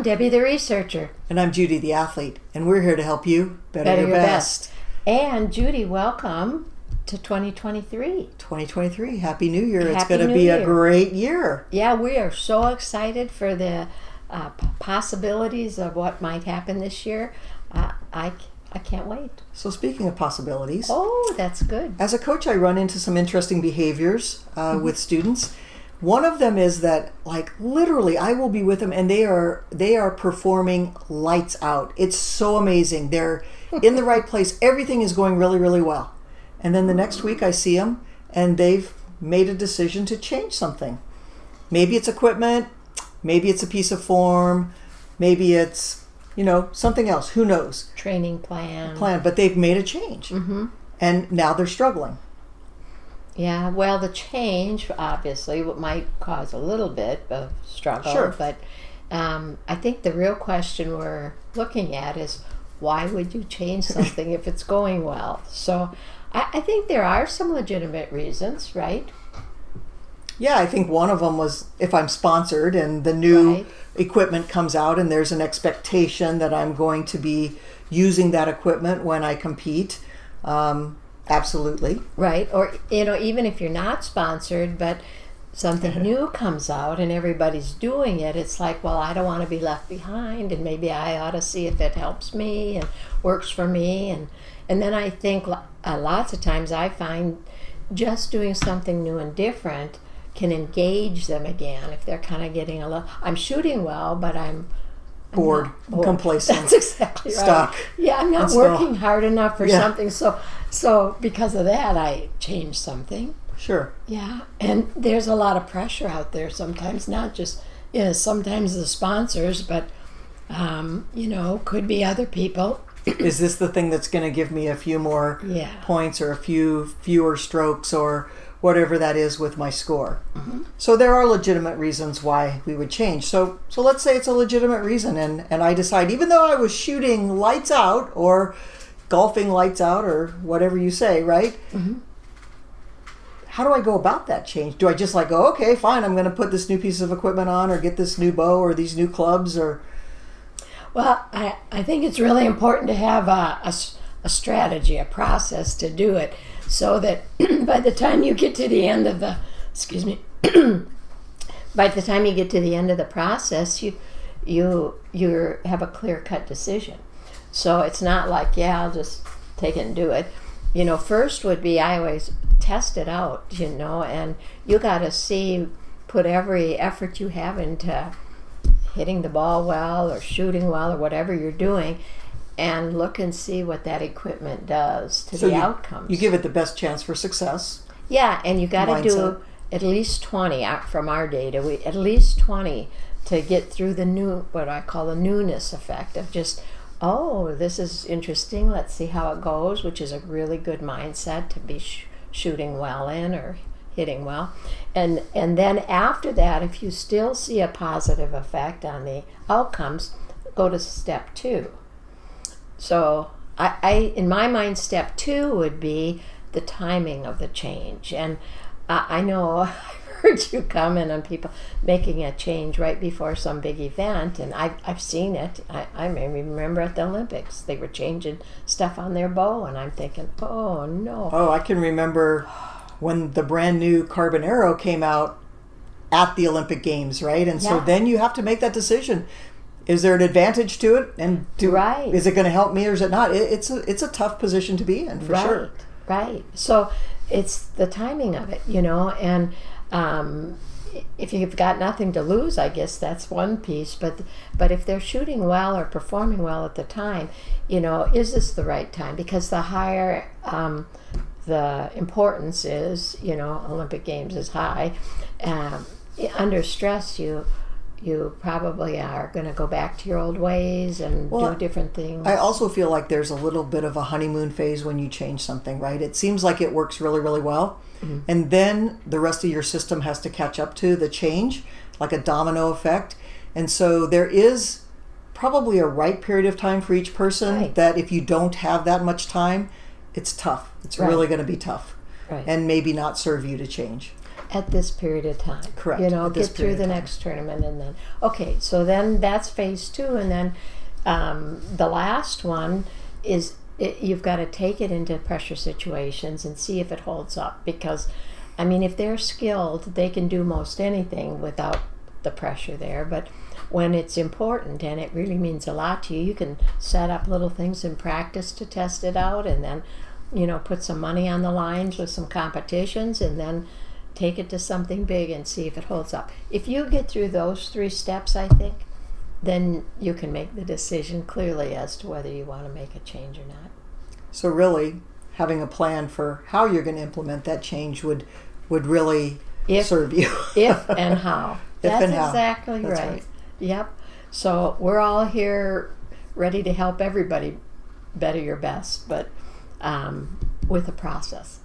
Debbie the researcher. And I'm Judy the athlete, and we're here to help you better your best. And Judy, welcome to 2023. 2023, Happy New Year. It's Happy going to New be Year. a great year. Yeah, we are so excited for the possibilities of what might happen this year. I can't wait. So speaking of possibilities, Oh, that's good. as a coach, I run into some interesting behaviors with students. One of them is that, like, literally, I will be with them, and they are performing lights out. It's so amazing. They're in the right place. Everything is going really, really well. And then the next week, I see them, and they've made a decision to change something. Maybe it's equipment. Maybe it's a piece of form. Maybe it's, something else. Who knows? Training plan. But they've made a change. Mm-hmm. And now they're struggling. Yeah, well, the change obviously might cause a little bit of struggle, Sure. but I think the real question we're looking at is why would you change something if it's going well? So I think there are some legitimate reasons, right? Yeah, I think one of them was if I'm sponsored and the new Right. equipment comes out and there's an expectation that I'm going to be using that equipment when I compete. Absolutely. Right, or even if you're not sponsored, but something new comes out and everybody's doing it, it's like, well, I don't want to be left behind, and maybe I ought to see if it helps me and works for me, and then I think lots of times I find just doing something new and different can engage them again if they're kind of getting a little. I'm shooting well, but I'm Bored, not complacent, That's exactly right. stuck. Yeah, I'm not And still- working hard enough for Yeah. something, so because of that, I changed something. Sure. Yeah, and there's a lot of pressure out there sometimes, not just, sometimes the sponsors, but, could be other people. Is this the thing that's going to give me a few more Yeah. points or a fewer strokes or whatever that is with my score? Mm-hmm. So there are legitimate reasons why we would change. So let's say it's a legitimate reason, and I decide, even though I was shooting lights out or golfing lights out or whatever you say, right? Mm-hmm. How do I go about that change? Do I just go, okay, fine, I'm going to put this new piece of equipment on or get this new bow or these new clubs or... Well, I think it's really important to have a strategy, a process to do it, so that by the time you get to the end of the, by the time you get to the end of the process, you have a clear-cut decision. So it's not like, I'll just take it and do it. First would be I always test it out, and you got to put every effort you have into hitting the ball well or shooting well or whatever you're doing, and look and see what that equipment does to the outcomes. You give it the best chance for success. Yeah, and you got to do Mindset. at least 20 from our data. At least 20 to get through the what I call the newness effect of just, oh, this is interesting. Let's see how it goes, which is a really good mindset to be shooting well in or hitting well. And then after that, if you still see a positive effect on the outcomes, go to step 2. So I in my mind, step 2 would be the timing of the change. And I know I've heard you comment on people making a change right before some big event, and I've seen it. I remember at the Olympics, they were changing stuff on their bow, and I'm thinking, oh no. Oh, I can remember when the brand new Carbon Arrow came out at the Olympic Games, right? And so Yeah. then you have to make that decision. Is there an advantage to it? And Right. is it going to help me or is it not? It's a tough position to be in, for sure. Right. So it's the timing of it, and if you've got nothing to lose, I guess that's one piece. But if they're shooting well or performing well at the time, is this the right time? Because the higher the importance is, Olympic Games is high. Under stress, you probably are going to go back to your old ways and do different things. I also feel like there's a little bit of a honeymoon phase when you change something, right? It seems like it works really, really well. Mm-hmm. And then the rest of your system has to catch up to the change, like a domino effect. And so there is probably a right period of time for each person, Right. that if you don't have that much time, it's tough. It's Right. really going to be tough. Right. And maybe not serve you to change. at this period of time. Correct. You know, At this get through period the of time. next tournament, and then okay. So then that's phase 2, and then the last one is you've got to take it into pressure situations and see if it holds up. Because, I mean, if they're skilled, they can do most anything without the pressure there. But when it's important and it really means a lot to you, you can set up little things in practice to test it out, and then, you know, put some money on the lines with some competitions, and then take it to something big and see if it holds up. If you get through those 3 steps, I think, then you can make the decision clearly as to whether you want to make a change or not. So really, having a plan for how you're going to implement that change would really serve you. If and how. If That's and how. exactly That's right. right. Yep. So we're all here ready to help everybody better your best, but with a process.